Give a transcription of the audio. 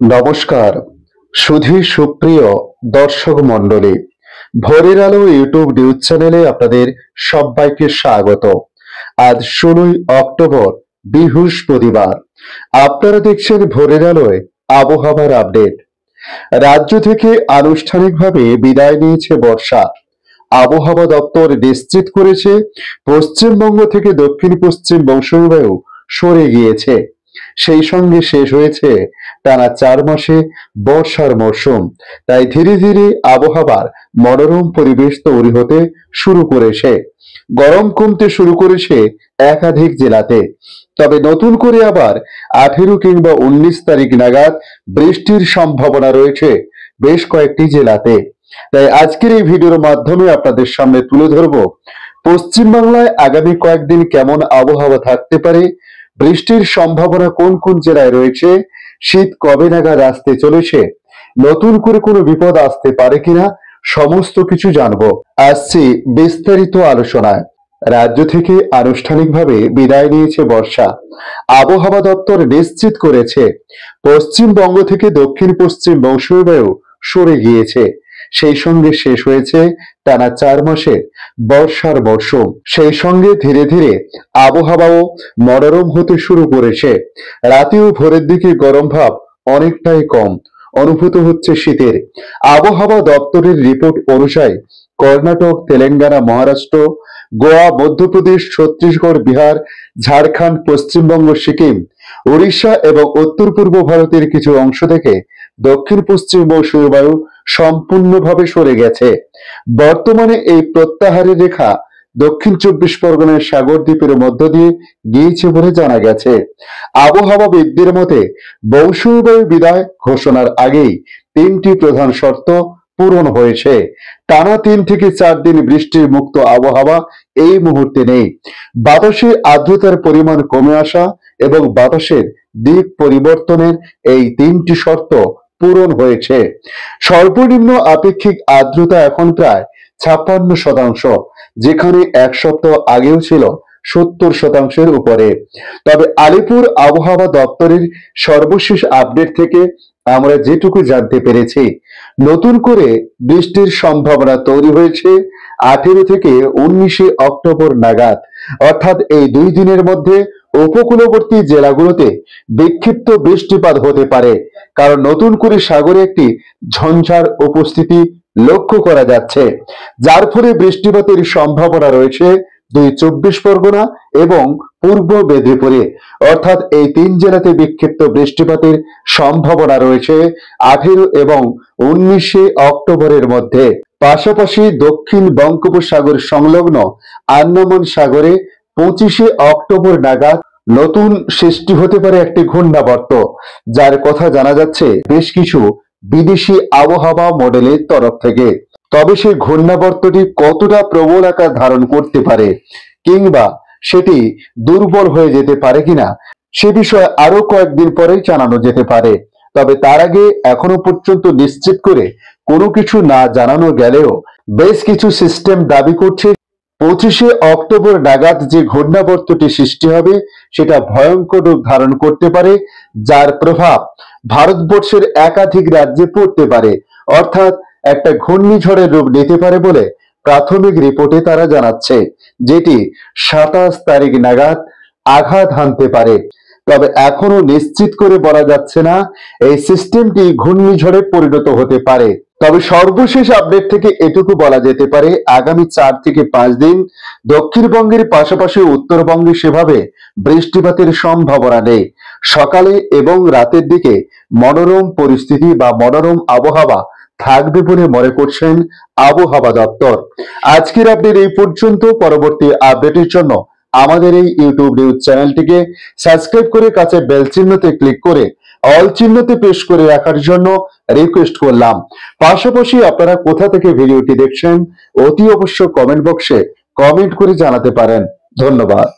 নমস্কার সুধী সুপ্রিয় দর্শক মণ্ডলী, ভোরের আলো ইউটিউব নিউজ চ্যানেলে আপনাদের সবাইকে স্বাগত। আজ 16ই অক্টোবর বৃহস্পতিবার। আপনারা দেখছেন ভোরের আলোয় আবহাওয়ার আপডেট। রাজ্য থেকে আনুষ্ঠানিকভাবে বিদায় নিয়েছে বর্ষা। আবহাওয়া দপ্তর নিশ্চিত করেছে পশ্চিমবঙ্গ থেকে দক্ষিণ পশ্চিম মৌসুমী বায়ু সরে গিয়েছে। সেই সঙ্গে শেষ হয়েছে টানা 4 মাসে বর্ষার মরশুম। তাই ধীরে ধীরে আবহাওয়ার মনোরম পরিবেশ তৈরি হতে শুরু করেছে। গরম কমতে শুরু করেছে একাধিক জেলাতে। তবে নতুন করে আবার 18 কিংবা 19 তারিখ নাগাদ বৃষ্টির সম্ভাবনা রয়েছে বেশ কয়েকটি জেলাতে। তাই আজকের এই ভিডিওর মাধ্যমে আপনাদের সামনে তুলে ধরব পশ্চিমবাংলায় আগামী কয়েকদিন কেমন আবহাওয়া থাকতে পারে, বৃষ্টির সম্ভাবনা কোন কোন জেলায় রয়েছে, শীত কবে নাগাদ আসতে চলেছে, নতুন করে কোনো বিপদ আসতে পারে কিনা, সমস্ত কিছু জানবো। আসছি বিস্তারিত আলোচনায়। রাজ্য থেকে আনুষ্ঠানিকভাবে বিদায় নিয়েছে বর্ষা। আবহাওয়া দপ্তর নিশ্চিত করেছে পশ্চিমবঙ্গ থেকে দক্ষিণ পশ্চিম মৌসুমী বায়ু সরে গিয়েছে। সেই সঙ্গে শেষ হয়েছে টানা 4 মাসের বর্ষার মরশুম। সেই সঙ্গে ধীরে ধীরে আবহাওয়াও মনোরম হতে শুরু করেছে। রাতে ও ভোরের দিকে গরম ভাব অনেকটাই কম অনুভূত হচ্ছে শীতের। আবহাওয়া দপ্তরের রিপোর্ট অনুযায়ী কর্ণাটক, তেলেঙ্গানা, মহারাষ্ট্র, গোয়া, মধ্যপ্রদেশ, ছত্তিশগড়, বিহার, ঝাড়খণ্ড, পশ্চিমবঙ্গ, সিকিম, উড়িষ্যা এবং উত্তর পূর্ব ভারতের কিছু অংশ থেকে দক্ষিণ পশ্চিম মৌসুমী বায়ু সম্পূর্ণভাবে সরে গেছে। বর্তমানে এই প্রত্যাহারের রেখা দক্ষিণ 24 পরগনার সাগর দ্বীপের মধ্য দিয়ে গিয়েছে বলে জানা গেছে। আবহাওয়াবিদদের মতে মৌসুমী বায়ু বিদায় ঘোষণার আগেই 3টি প্রধান শর্ত পূরণ হয়েছে। টানা 3 থেকে 4 দিন বৃষ্টির মুক্ত আবহাওয়া এই মুহূর্তে নেই। বাতাসে আর্দ্রতার পরিমাণ কমে আসা এবং বাতাসের দিক পরিবর্তনের এই 3টি শর্ত পূরণ হয়েছে। সর্বনিম্ন আপেক্ষিক আর্দ্রতা এখন প্রায় 56%, যেখানে এক সপ্তাহ আগেও ছিল 70%-এর উপরে। তবে আলিপুর আবহাওয়া দপ্তরের সর্বশেষ আপডেট থেকে আমরা যেটুকু জানতে পেরেছি, নতুন করে বৃষ্টির সম্ভাবনা তৈরি হয়েছে 18 থেকে 19 অক্টোবর নাগাদ। অর্থাৎ এই 2 দিনের মধ্যে উপকূলবর্তী জেলাগুলোতে বিক্ষিপ্ত বৃষ্টিপাত হতে পারে, কারণ নতুন করে সাগরে একটি ঝঞ্ঝার উপস্থিতি লক্ষ্য করা যাচ্ছে, যার ফলে বৃষ্টিপাতের সম্ভাবনা রয়েছে 24 পরগনা এবং পূর্ব মেদিনীপুরে। অর্থাৎ এই 3 জেলাতে বিক্ষিপ্ত বৃষ্টিপাতের সম্ভাবনা রয়েছে 18 এবং 19 অক্টোবরের মধ্যে। পাশাপাশি দক্ষিণ বঙ্গোপসাগর সংলগ্ন আন্দামান সাগরে 25 অক্টোবর নাগাদ নতুন সৃষ্টি হতে পারে একটি ঘূর্ণাবর্ত, যার কথা জানা যাচ্ছে বেশ কিছু বিদেশি আবহাওয়া মডেলের তরফ থেকে। তবে সেই ঘূর্ণাবর্তটি কতটা প্রবল আকার ধারণ করতে পারে কিংবা সেটি দুর্বল হয়ে যেতে পারে কিনা, সে বিষয়ে আরো কয়েকদিন পরেই জানানো যেতে পারে। তবে তার আগে এখনো পর্যন্ত নিশ্চিত করে কোনো কিছু না জানানো গেলেও বেশ কিছু সিস্টেম দাবি করছে 25 অক্টোবর নাগাদ যে ঘূর্ণাবর্তটি সৃষ্টি হবে সেটা ভয়ঙ্কর রূপ ধারণ করতে পারে, যার প্রভাব ভারতবর্ষের একাধিক রাজ্যে পড়তে পারে। অর্থাৎ একটা ঘূর্ণিঝড়ের রূপ নিতে পারে বলে প্রাথমিক রিপোর্টে তারা জানাচ্ছে, যেটি 27 তারিখ নাগাদ আঘাত হানতে পারে। তবে এখনো নিশ্চিত করে বলা যাচ্ছে না এই সিস্টেমটি ঘূর্ণিঝড়ে পরিণত হতে পারে। তবে সর্বশেষ আপডেট থেকে এটুকু বলা যেতে পারে, আগামী 4 থেকে 5 দিন দক্ষিণবঙ্গের পাশাপাশি উত্তরবঙ্গে সেভাবে বৃষ্টিপাতের সম্ভাবনা নেই। সকালে এবং রাতের দিকে মনোরম পরিস্থিতি বা মনোরম আবহাওয়া থাকবে বলে মনে করছেন আবহাওয়া দপ্তর। আজকের আপডেট এই পর্যন্ত। পরবর্তী আপডেটের জন্য আমাদের এই ইউটিউব নিউজ চ্যানেলটিকে সাবস্ক্রাইব করে কাছে বেল চিহ্নতে ক্লিক করে অল চিহ্নতে প্রেস করে রাখার জন্য রিকোয়েস্ট করলাম। পাশাপাশি আপনারা কোথা থেকে ভিডিওটি দেখছেন অতি অবশ্য কমেন্ট বক্সে কমেন্ট করে জানাতে পারেন। ধন্যবাদ।